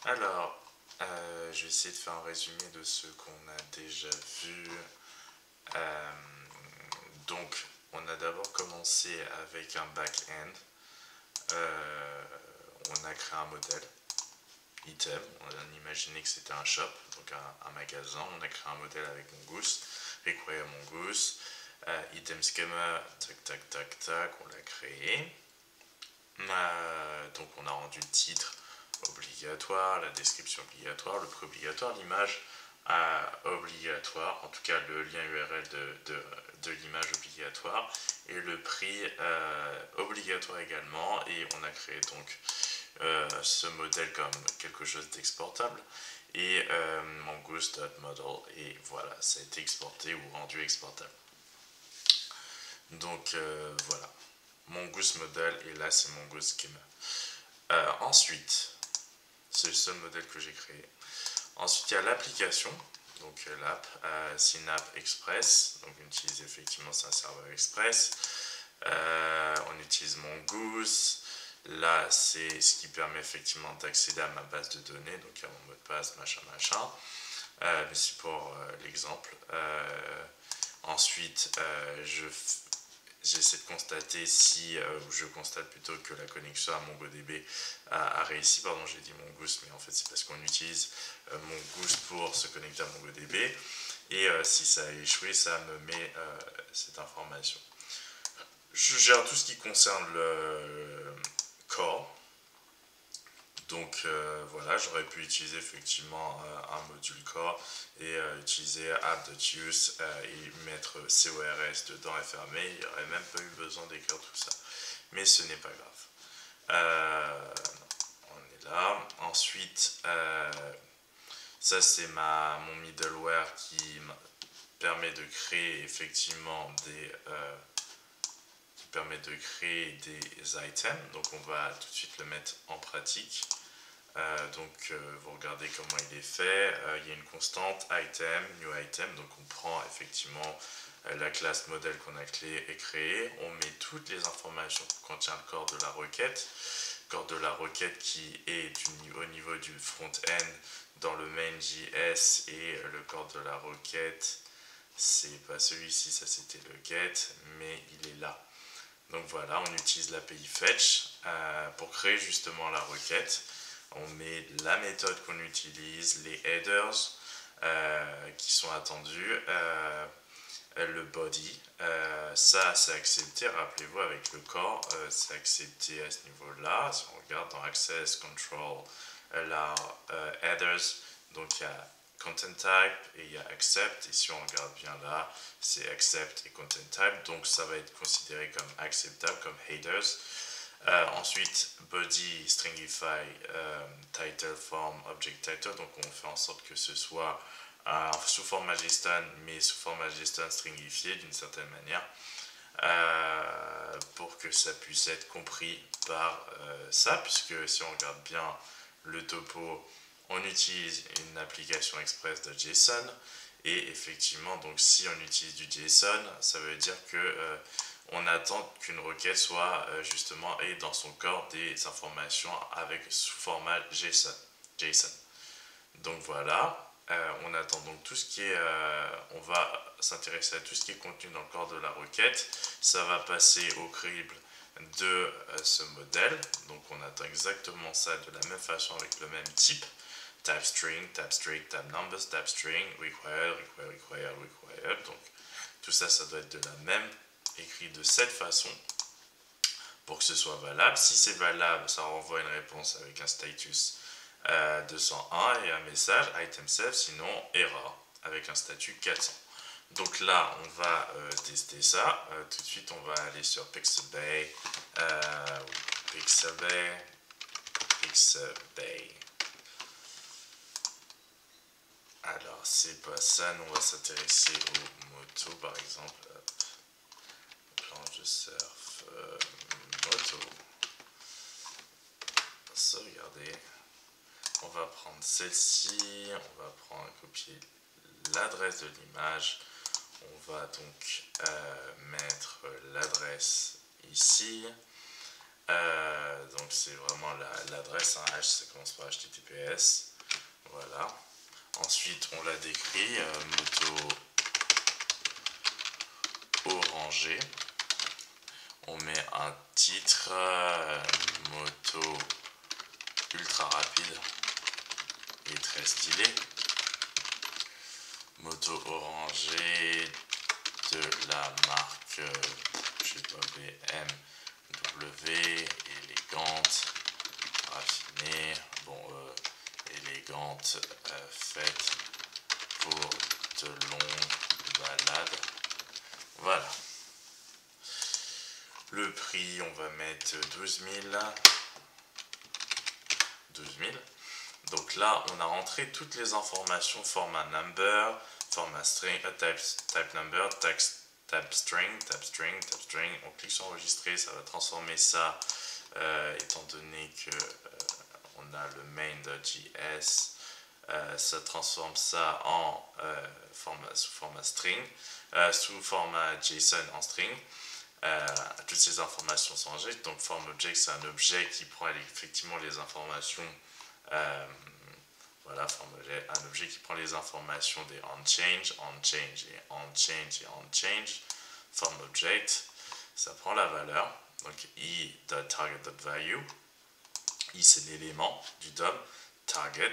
Alors, je vais essayer de faire un résumé de ce qu'on a déjà vu. Euh, donc, on a d'abord commencé avec un back-end. Euh, on a créé un modèle, item. On a imaginé que c'était un shop, donc un magasin. On a créé un modèle avec Mongoose, require Mongoose. Item schema, tac, tac, tac, tac, on l'a créé. Donc, on a rendu le titre obligatoire, la description obligatoire, le prix obligatoire, l'image obligatoire, en tout cas le lien URL de l'image obligatoire, et le prix obligatoire également, et on a créé donc ce modèle comme quelque chose d'exportable, et mongoose.model, et voilà, ça a été exporté ou rendu exportable. Donc voilà, mongoose model, et là c'est mongoose schema. Ensuite, c'est le seul modèle que j'ai créé. Ensuite, il y a l'application, donc l'app Synapse Express. Donc, on utilise effectivement, c'est un serveur Express. On utilise Mongoose. Là, c'est ce qui permet effectivement d'accéder à ma base de données. Donc, il y a mon mot de passe, machin, machin. Mais c'est pour l'exemple. Ensuite, j'essaie de constater si je constate plutôt que la connexion à MongoDB a réussi. Pardon, j'ai dit Mongoose, mais en fait c'est parce qu'on utilise Mongoose pour se connecter à MongoDB. Et si ça a échoué, ça me met cette information. Je gère tout ce qui concerne le core. Donc voilà, j'aurais pu utiliser effectivement un module core et utiliser app.use et mettre CORS dedans et fermer. Il n'y aurait même pas eu besoin d'écrire tout ça. Mais ce n'est pas grave. On est là. Ensuite, ça c'est mon middleware qui permet de créer effectivement des items. Donc on va tout de suite le mettre en pratique. Donc vous regardez comment il est fait. Il y a une constante item, new item. Donc on prend effectivement la classe modèle qu'on a créée. On met toutes les informations que contient le corps de la requête. Corps de la requête qui est au niveau du front-end dans le main.js, et le corps de la requête, c'est pas celui-ci, ça c'était le get, mais il est là. Donc voilà, on utilise l'API fetch pour créer justement la requête. On met la méthode qu'on utilise, les headers qui sont attendus, le body. Ça, c'est accepté, rappelez-vous, avec le core, c'est accepté à ce niveau-là. Si on regarde dans Access, Control, Allow, Headers, donc il y a Content Type et il y a Accept. Et si on regarde bien là, c'est Accept et Content Type. Donc ça va être considéré comme acceptable, comme headers. Ensuite, body, stringify, title, form, object title. Donc on fait en sorte que ce soit sous format JSON, mais sous format JSON stringifié d'une certaine manière, pour que ça puisse être compris par ça, puisque si on regarde bien le topo, on utilise une application express de JSON, et effectivement, donc si on utilise du JSON, ça veut dire que on attend qu'une requête soit justement et dans son corps des informations avec sous format JSON. Donc voilà. On attend donc tout ce qui est, on va s'intéresser à tout ce qui est contenu dans le corps de la requête. Ça va passer au crible de ce modèle. Donc on attend exactement ça de la même façon avec le même type. Type string, type string, type numbers, type string, required. Donc tout ça, ça doit être de la même, écrit de cette façon pour que ce soit valable. Si c'est valable, ça renvoie une réponse avec un status 201 et un message item self, sinon error avec un statut 400. Donc là, on va tester ça. Tout de suite, on va aller sur Pixabay. Pixabay. Alors, c'est pas ça. Nous, on va s'intéresser aux motos, par exemple. Planche de surf, moto. Sauvegarder. On va prendre celle-ci, on va prendre, copier l'adresse de l'image, on va donc mettre l'adresse ici, Donc c'est vraiment l'adresse, hein, H ça commence par HTTPS, voilà. Ensuite on la décrit, moto orangé, on met un titre, moto ultra rapide et très stylé, moto orangé de la marque, je sais pas, BMW, élégante, raffinée, bon, élégante, faite pour de longues balades. Voilà. Le prix, on va mettre 12 000. 12 000. Donc là, on a rentré toutes les informations, format number, format string, type number, type string. On clique sur enregistrer, ça va transformer ça, étant donné que on a le main.js, ça transforme ça en sous format string, sous format JSON en string. Toutes ces informations sont enregistrées. Donc form object, c'est un objet qui prend effectivement les informations. Voilà, un objet qui prend les informations des onChange et onChange. Form object, ça prend la valeur. Donc i.target.value. I c'est l'élément du DOM, target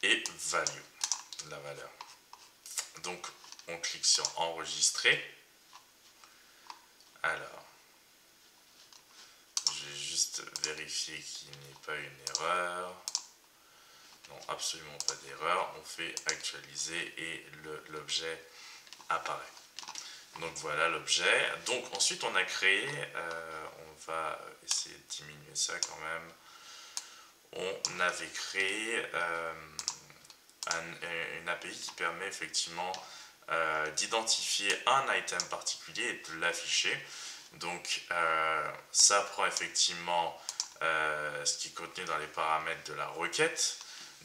et value, la valeur. Donc on clique sur enregistrer. Alors, je vais juste vérifier qu'il n'y ait pas une erreur. Non, absolument pas d'erreur. On fait actualiser et l'objet apparaît. Donc voilà l'objet. Donc ensuite on a créé, on va essayer de diminuer ça quand même. On avait créé une API qui permet effectivement d'identifier un item particulier et de l'afficher. Donc ça prend effectivement ce qui est contenu dans les paramètres de la requête.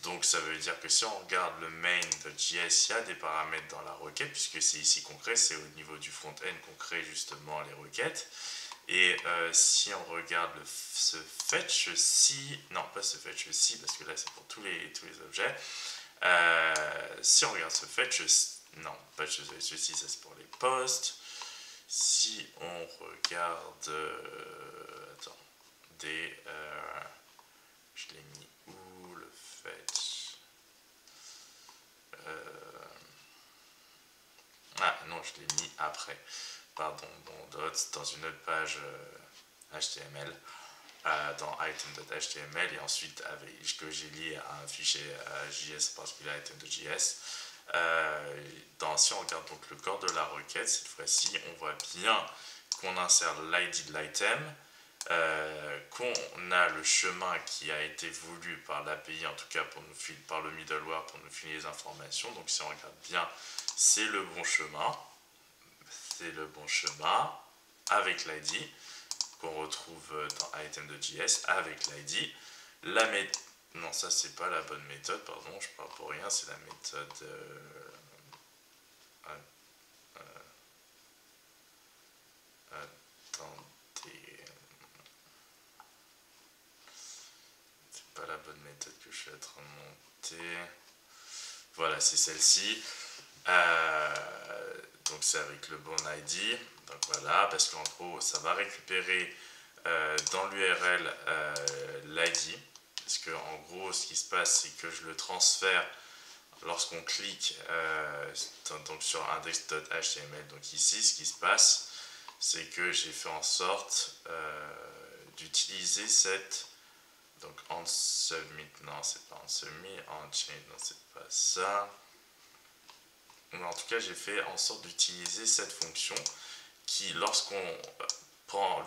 Donc ça veut dire que si on regarde le main.js, il y a des paramètres dans la requête, puisque c'est ici qu'on crée, c'est au niveau du front-end qu'on crée justement les requêtes. Et si on regarde ce fetch ci, non pas ce fetch ci, parce que là c'est pour tous les objets. Si on regarde ce fetch, non pas ceci, ça c'est pour les posts. Si on regarde, attends, je l'ai mis où le fetch? Ah non, je l'ai mis après. Pardon, dans une autre page HTML, dans item.html, et ensuite que j'ai lié à un fichier JS particulier item.js. Si on regarde donc le corps de la requête, cette fois-ci, on voit bien qu'on insère l'ID de l'item, qu'on a le chemin qui a été voulu par l'API, en tout cas par le middleware pour nous filer les informations. Donc si on regarde bien, c'est le bon chemin. C'est le bon chemin avec l'ID qu'on retrouve dans item.js avec l'ID. Non, ça c'est pas la bonne méthode, pardon, je parle pour rien, c'est la méthode attendez, c'est pas la bonne méthode que je suis en train de monter. Voilà, c'est celle-ci. Donc c'est avec le bon ID. Donc voilà, parce qu'en gros, ça va récupérer dans l'URL l'ID. Parce que en gros, ce qui se passe, c'est que je le transfère lorsqu'on clique donc sur index.html. Donc ici, ce qui se passe, c'est que j'ai fait en sorte d'utiliser cette donc on submit, non c'est pas on submit, on change, non c'est pas ça. Mais en tout cas, j'ai fait en sorte d'utiliser cette fonction qui, lorsqu'on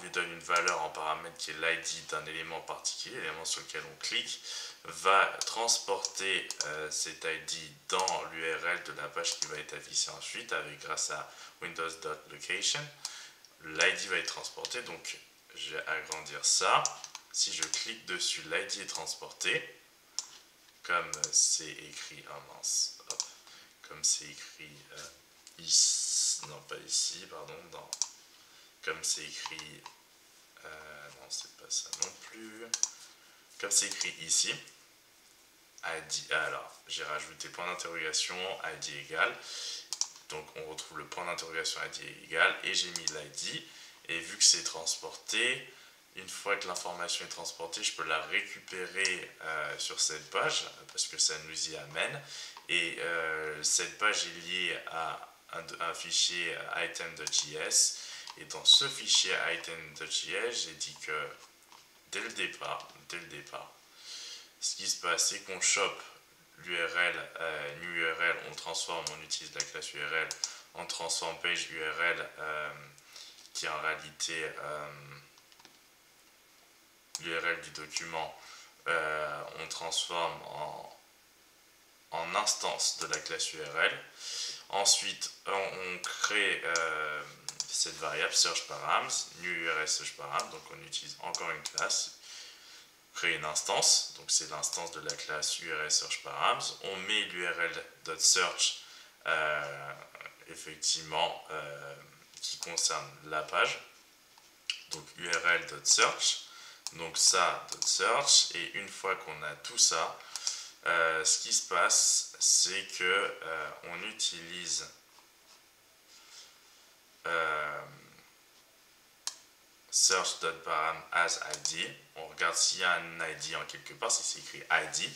lui donne une valeur en paramètre qui est l'ID d'un élément particulier, l'élément sur lequel on clique, va transporter cet ID dans l'URL de la page qui va être affichée ensuite grâce à windows.location. L'ID va être transporté, donc je vais agrandir ça. Si je clique dessus, l'ID est transporté, comme c'est écrit, mince, hop, comme c'est écrit ici, non pas ici, pardon, comme c'est écrit non, c'est pas ça non plus. Comme c'est écrit ici, ID, alors j'ai rajouté point d'interrogation, ID égale. Donc on retrouve le point d'interrogation ID égale et j'ai mis l'ID. Et vu que c'est transporté, une fois que l'information est transportée, je peux la récupérer sur cette page parce que ça nous y amène. Et cette page est liée à un fichier item.js. Et dans ce fichier item.js, j'ai dit que dès le départ, ce qui se passe, c'est qu'on chope l'URL, new URL, on transforme, on utilise la classe URL, on transforme page URL qui est en réalité l'URL du document, on transforme en instance de la classe URL. Ensuite, on crée cette variable search params, new URL search params, donc on utilise encore une classe, créer une instance, donc c'est l'instance de la classe URL search params. On met l'URL.search effectivement qui concerne la page, donc URL.search, donc ça.search, et une fois qu'on a tout ça, ce qui se passe, c'est que on utilise search.param as ID. On regarde s'il y a un ID en quelque part, si c'est écrit ID.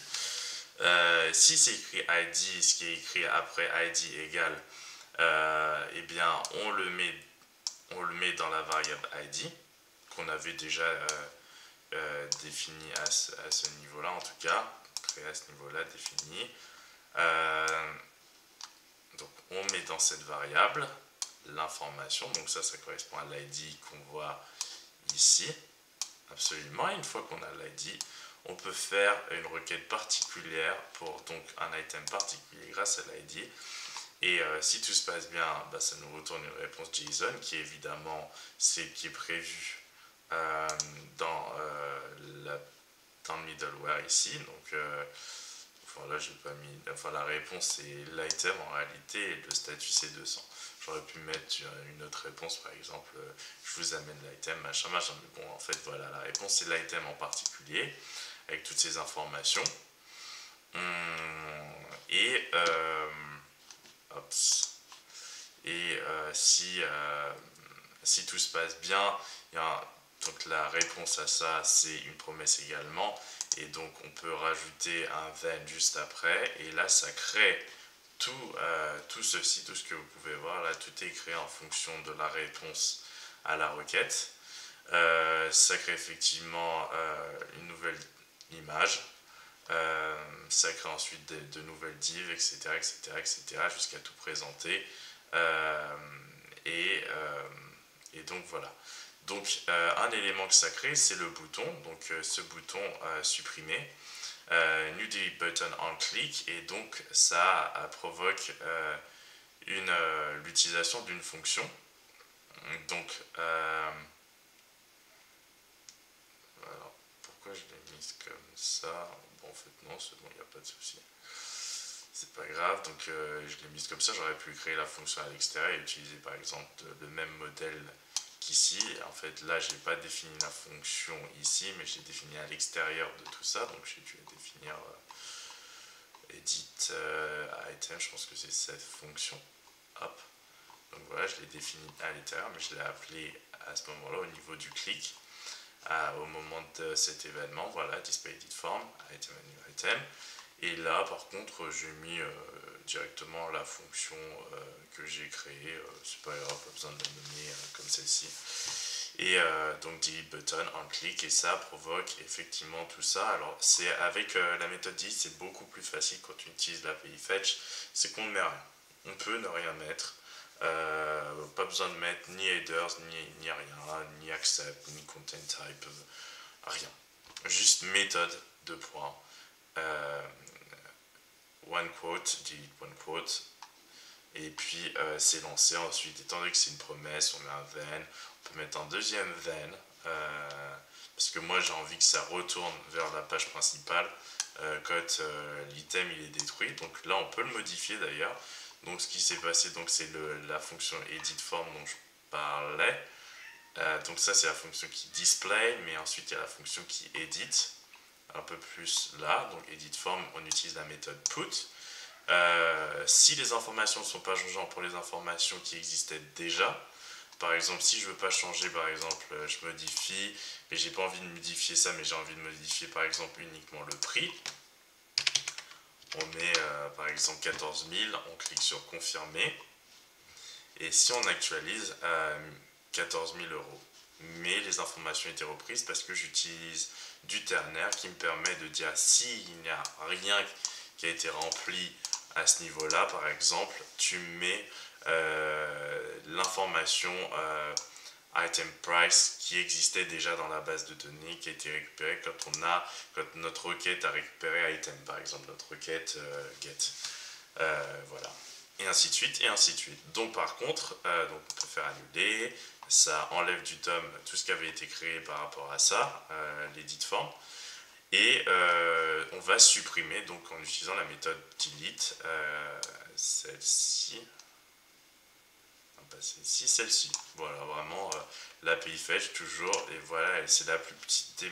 Si c'est écrit ID, ce qui est écrit après ID égale, eh bien on le met dans la variable ID qu'on avait déjà défini à ce niveau-là, en tout cas, créé à ce niveau-là, défini. Donc on met dans cette variable l'information, donc ça correspond à l'ID qu'on voit ici, absolument. Et une fois qu'on a l'ID, on peut faire une requête particulière pour donc un item particulier grâce à l'ID. Et si tout se passe bien, bah, ça nous retourne une réponse JSON qui évidemment c'est qui est prévu dans le middleware ici. Donc voilà, j'ai pas mis. Enfin, la réponse c'est l'item en réalité et le statut c'est 200. J'aurais pu mettre une autre réponse, par exemple, je vous amène l'item, machin, machin. Mais bon, en fait, voilà, la réponse c'est l'item en particulier, avec toutes ces informations. Et si tout se passe bien, donc la réponse à ça, c'est une promesse également. Et donc, on peut rajouter un then juste après. Et là, ça crée tout ceci, tout ce que vous pouvez voir. Là, tout est créé en fonction de la réponse à la requête. Ça crée effectivement une nouvelle image. Ça crée ensuite de nouvelles divs, etc., jusqu'à tout présenter. Et donc voilà. Donc un élément que ça crée, c'est le bouton. Donc ce bouton supprimer. New delete button on click, et donc ça provoque l'utilisation d'une fonction. Donc alors, pourquoi je l'ai mise comme ça? Bon, en fait non, c'est bon, il n'y a pas de souci, c'est pas grave. Donc je l'ai mise comme ça. J'aurais pu créer la fonction à l'extérieur et utiliser par exemple le même modèle qu'ici. En fait là j'ai pas défini la fonction ici, mais j'ai défini à l'extérieur de tout ça. Donc j'ai dû définir edit item, je pense que c'est cette fonction. Hop, donc voilà, je l'ai défini à l'intérieur, mais je l'ai appelé à ce moment là au niveau du clic, au moment de cet événement. Voilà, display edit form item and new item. Et là par contre j'ai mis directement la fonction que j'ai créée. C'est pas grave, pas besoin de la nommer comme celle-ci. Et donc delete button on click, et ça provoque effectivement tout ça. Alors c'est avec la méthode delete, c'est beaucoup plus facile quand on utilise l'API fetch, c'est qu'on ne met rien. On peut ne rien mettre. Pas besoin de mettre ni headers, ni rien, ni accept, ni content type, rien. Juste méthode, deux points, one quote, delete one quote, et puis c'est lancé. Ensuite, étant donné que c'est une promesse, on met un then, on peut mettre un deuxième then, parce que moi j'ai envie que ça retourne vers la page principale quand l'item il est détruit. Donc là on peut le modifier d'ailleurs. Donc ce qui s'est passé, donc c'est la fonction edit form dont je parlais. Donc ça c'est la fonction qui display, mais ensuite il y a la fonction qui edit, un peu plus là. Donc edit form, on utilise la méthode put. Si les informations ne sont pas changeantes pour les informations qui existaient déjà, par exemple si je veux pas changer, par exemple je modifie, et j'ai pas envie de modifier ça, mais j'ai envie de modifier par exemple uniquement le prix, on met par exemple 14 000, on clique sur confirmer, et si on actualise 14 000 euros. Mais les informations étaient reprises parce que j'utilise du ternaire qui me permet de dire s'il n'y a rien qui a été rempli à ce niveau-là, par exemple, tu mets l'information item price qui existait déjà dans la base de données, qui a été récupérée quand notre requête a récupéré item, par exemple notre requête get. Voilà. Et ainsi de suite, et ainsi de suite. Donc par contre, donc on peut faire annuler, ça enlève du DOM tout ce qui avait été créé par rapport à ça, l'edit form. Et on va supprimer donc en utilisant la méthode delete celle-ci. Pas celle-ci, celle-ci. Voilà, vraiment l'API fetch toujours. Et voilà, c'est la plus petite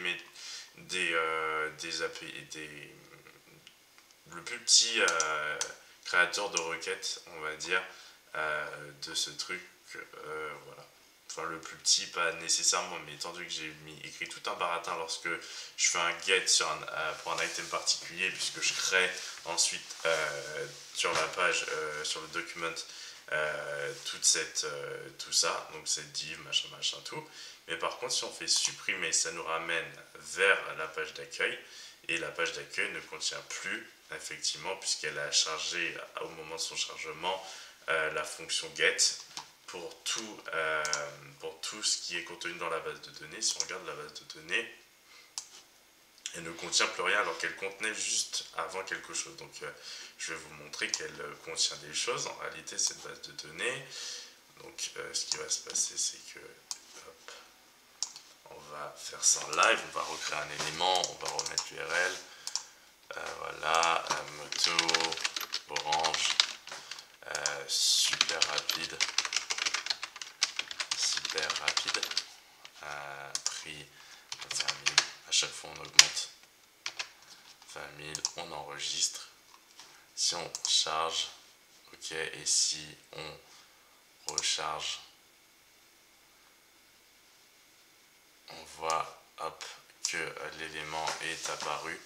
des API, le plus petit créateur de requêtes, on va dire, de ce truc. Voilà. Enfin, le plus petit, pas nécessairement, mais étant donné que j'ai écrit tout un baratin lorsque je fais un get pour un item particulier, puisque je crée ensuite sur la page, sur le document, tout ça, donc cette div, machin, machin, tout. Mais par contre, si on fait supprimer, ça nous ramène vers la page d'accueil, et la page d'accueil ne contient plus, effectivement, puisqu'elle a chargé au moment de son chargement la fonction get pour tout ce qui est contenu dans la base de données. Si on regarde la base de données, elle ne contient plus rien alors qu'elle contenait juste avant quelque chose. Donc je vais vous montrer qu'elle contient des choses. En réalité, cette base de données, donc ce qui va se passer, c'est que hop, on va faire ça en live, on va recréer un élément, on va remettre l'URL. Voilà, moto, orange, super rapide, prix 20 000, à chaque fois on augmente, 20 000, on enregistre, si on charge, ok, et si on recharge, on voit hop, que l'élément est apparu.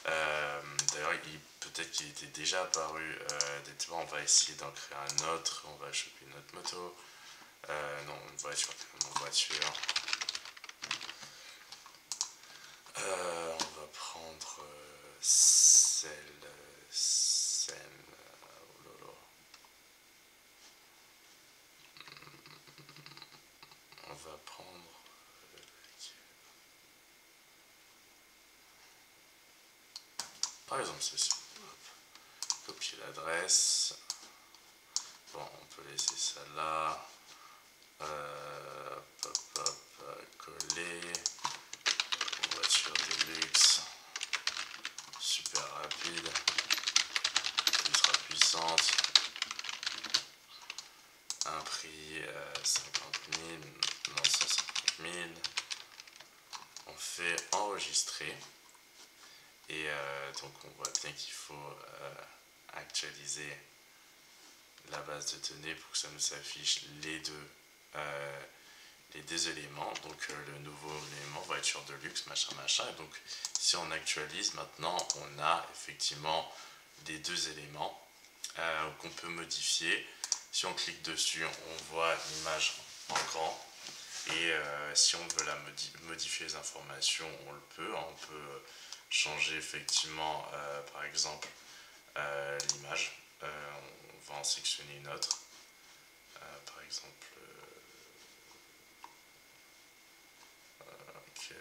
D'ailleurs, peut-être qu'il était déjà apparu. On va essayer d'en créer un autre. On va choper une autre moto. Non, une voiture. On va prendre celle. On va prendre. Par exemple, ceci. Copier l'adresse. Bon, on peut laisser ça là. Coller. Voiture de luxe. Super rapide. Ultra puissante. Un prix 50 000. Non, 150 000. On fait enregistrer. Et donc on voit bien qu'il faut actualiser la base de données pour que ça nous affiche les deux éléments. Donc le nouveau élément, voiture de luxe, machin, machin. Et donc si on actualise, maintenant on a effectivement les deux éléments qu'on peut modifier. Si on clique dessus, on voit l'image en grand. Et si on veut modifier les informations, on le peut. On peut changer effectivement, par exemple, l'image. On va en sélectionner une autre. Par exemple, ok,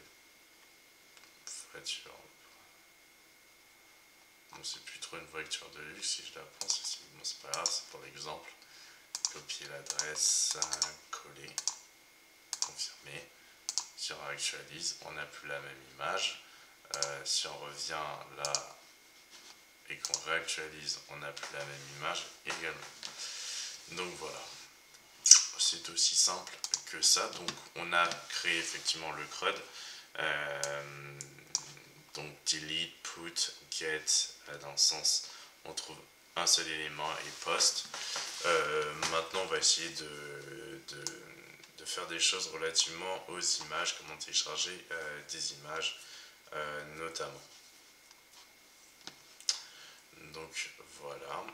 voiture. Bon, c'est plus trop une voiture de luxe si je la prends. Bon, c'est pas grave, c'est pour l'exemple. Copier l'adresse, coller, confirmer. Si on actualise, on n'a plus la même image. Si on revient là et qu'on réactualise, on n'a plus la même image également. Donc voilà, c'est aussi simple que ça. Donc on a créé effectivement le CRUD. Donc delete, put, get, dans le sens on trouve un seul élément et post. Maintenant on va essayer de faire des choses relativement aux images, comment télécharger des images notamment. Donc voilà.